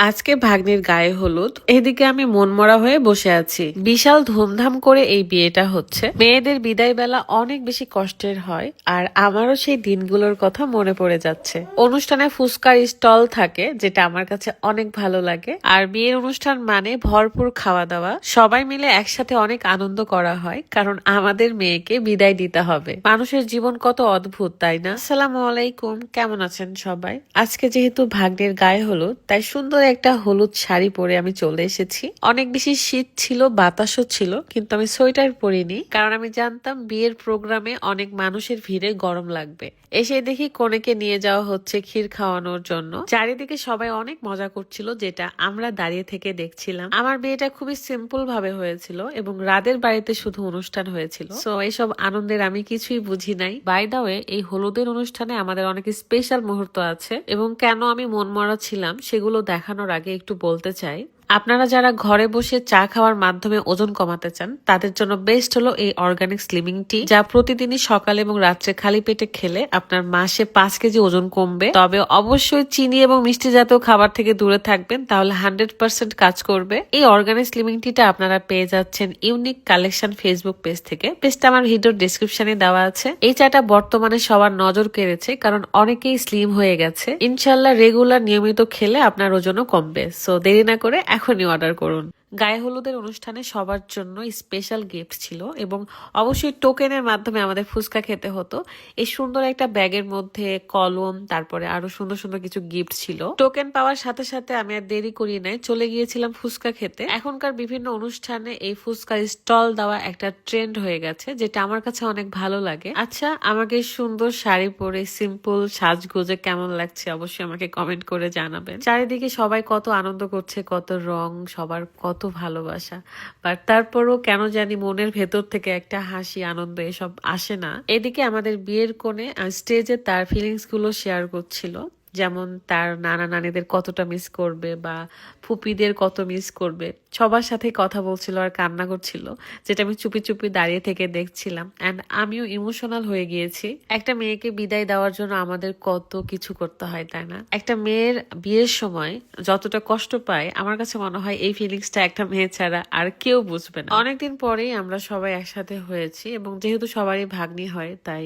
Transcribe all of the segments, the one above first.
আজকে ভাগ্নির গায়ে হলুদ, এদিকে আমি মনমরা হয়ে বসে আছি। বিশাল ধুমধাম করে এই বিয়েটা হচ্ছে। মেয়েদের বিদায় বেলা অনেক বেশি কষ্টের হয়, আর আমারও সেই দিনগুলোর কথা মনে পড়ে যাচ্ছে। অনুষ্ঠানে ফুচকার স্টল থাকে, যেটা আমার কাছে অনেক ভালো লাগে। আর বিয়ের অনুষ্ঠান মানে ভরপুর খাওয়া দাওয়া, সবাই মিলে একসাথে অনেক আনন্দ করা হয়, কারণ আমাদের মেয়েকে বিদায় দিতে হবে। মানুষের জীবন কত অদ্ভুত, তাই না? আসসালামু আলাইকুম, কেমন আছেন সবাই? আজকে যেহেতু ভাগ্নের গায়ে হলুদ, তাই সুন্দর একটা হলুদ শাড়ি পরে আমি চলে এসেছি। অনেক বেশি শীত ছিল, বাতাসও ছিল, কিন্তু আমি সোয়েটার পরিনি, কারণ আমি জানতাম বিয়ের প্রোগ্রামে অনেক মানুষের ভিড়ে গরম লাগবে। এসে দেখি কনেকে নিয়ে যাওয়া হচ্ছে ক্ষীর খাওয়ানোর জন্য। চারিদিকে সবাই অনেক মজা করছিল, যেটা আমরা দাঁড়িয়ে থেকে দেখছিলাম। আমার বিয়েটা খুবই সিম্পল ভাবে হয়েছিল এবং রাদের বাড়িতে শুধু অনুষ্ঠান হয়েছিল। সো এইসব আনন্দের আমি কিছুই বুঝি নাই। বাই দা ওয়ে, এই হলুদের অনুষ্ঠানে আমাদের অনেক স্পেশাল মুহূর্ত আছে, এবং কেন আমি মনমরা ছিলাম সেগুলো দেখানোর আগে একটু বলতে চাই, আপনারা যারা ঘরে বসে চা খাওয়ার মাধ্যমে ওজন কমাতে চান, তাদের জন্য বেস্ট হলো এই অর্গানিক স্লিমিং টি, যা প্রতিদিনই সকালে এবং রাত্রে খালি পেটে খেলে আপনার মাসে 5 কেজি ওজন কমবে। তবে অবশ্যই চিনি এবং মিষ্টি জাতীয় খাবার থেকে দূরে থাকবেন, তাহলে 100% কাজ করবে। এই অর্গানিক স্লিমিং টিটা আপনারা পেয়ে যাচ্ছেন ইউনিক কালেকশন ফেসবুক পেজ থেকে। পেজটা আমার ভিডিওর ডিসক্রিপশনে দেওয়া আছে। এই চাটা বর্তমানে সবার নজর কেড়েছে, কারণ অনেকেই স্লিম হয়ে গেছে। ইনশাল্লাহ রেগুলার নিয়মিত খেলে আপনার ওজনও কমবে। সো দেরি না করে এখনই অর্ডার করুন। গায়ে হলুদের অনুষ্ঠানে সবার জন্য স্পেশাল গিফট ছিল, এবং অবশ্যই টোকেনের মাধ্যমে আমাদের ফুচকা খেতে হতো। এই সুন্দর একটা ব্যাগের মধ্যে কলম, তারপরে আরো সুন্দর সুন্দর কিছু গিফট ছিল। টোকেন পাওয়ার সাথে সাথে আমি আর দেরি করি নাই, চলে গিয়েছিলাম ফুচকা খেতে। এখনকার বিভিন্ন অনুষ্ঠানে এই ফুচকার স্টল দেওয়া একটা ট্রেন্ড হয়ে গেছে, যেটা আমার কাছে অনেক ভালো লাগে। আচ্ছা, আমাকে সুন্দর শাড়ি পরে সিম্পল সাজগোজে কেমন লাগছে অবশ্যই আমাকে কমেন্ট করে জানাবেন। চারিদিকে সবাই কত আনন্দ করছে, কত রং, সবার কত ভালোবাসা। বাট তারপরও কেন জানি মনের ভেতর থেকে একটা হাসি, আনন্দ এসব আসে না। এদিকে আমাদের বিয়ের কোণে স্টেজে তার ফিলিংস গুলো শেয়ার করছিল, যেমন তার নানা নানিদের কতটা মিস করবে বা ফুপিদের কত মিস করবে। সবার সাথে কথা বলছিল আর কান্না করছিল, যেটা আমি চুপি চুপি দাঁড়িয়ে থেকে দেখছিলাম। অ্যান্ড আমিও ইমোশনাল হয়ে গিয়েছি। একটা মেয়েকে বিদায় দেওয়ার জন্য আমাদের কত কিছু করতে হয়, তাই না? একটা মেয়ের বিয়ের সময় যতটা কষ্ট পায়, আমার কাছে মনে হয় এই ফিলিংসটা একটা মেয়ে ছাড়া আর কেউ বুঝবে না। অনেকদিন পরেই আমরা সবাই একসাথে হয়েছি, এবং যেহেতু সবারই ভাগ্নি হয়, তাই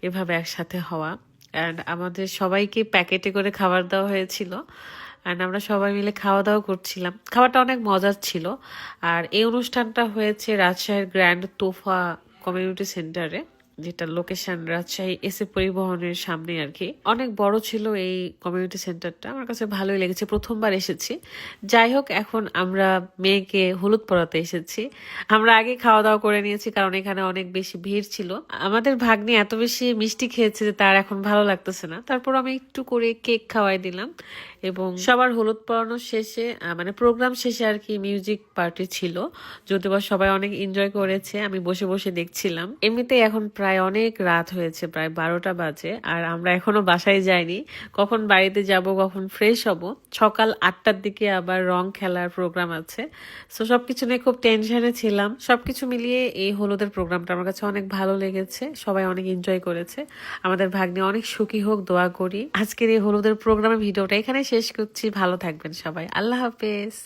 এভাবে একসাথে হওয়া। অ্যান্ড আমাদের সবাইকে প্যাকেটে করে খাবার দেওয়া হয়েছিল, অ্যান্ড আমরা সবাই মিলে খাওয়া দাওয়া করছিলাম। খাবারটা অনেক মজার ছিল। আর এই অনুষ্ঠানটা হয়েছে রাজশাহীর গ্র্যান্ড তোফা কমিউনিটি সেন্টারে, যেটা লোকেশন রাজশাহী এসে পরিবহনের সামনে আর কি। অনেক বড় ছিল এই কমিউনিটি সেন্টারটা, আমার কাছে ভালোই লেগেছে, প্রথমবার এসেছি। যাই হোক, এখন আমরা মেয়েকে হলুদ পরাতে এসেছি। আমরা আগে খাওয়া দাওয়া করে নিয়েছি, কারণ এখানে অনেক বেশি ভিড় ছিল। আমাদের ভাগ্নি এত বেশি মিষ্টি খেয়েছে যে তার এখন ভালো লাগতেছে না। তারপর আমি একটু করে কেক খাওয়াই দিলাম, এবং সবার হলুদ পরানোর শেষে মানে প্রোগ্রাম শেষে আর কি মিউজিক পার্টি ছিল, যদিও বা সবাই অনেক এনজয় করেছে। আমি বসে বসে দেখছিলাম। এমনিতেই এখন প্রায় অনেক রাত হয়েছে, প্রায় 12টা বাজে, আর আমরা এখনো বাসায় যাইনি। কখন বাড়িতে যাব, কখন ফ্রেশ হব। সকাল 8টার দিকে আবার রং খেলার প্রোগ্রাম আছে। সো সবকিছু নিয়ে খুব টেনশনে ছিলাম। সবকিছু মিলিয়ে এই হলুদের প্রোগ্রামটা আমার কাছে অনেক ভালো লেগেছে, সবাই অনেক এনজয় করেছে। আমাদের ভাগ্নে অনেক সুখী হোক, দোয়া করি। আজকের এই হলুদের প্রোগ্রামের ভিডিওটা এখানে শেষ করছি। ভালো থাকবেন সবাই, আল্লাহ হাফেজ।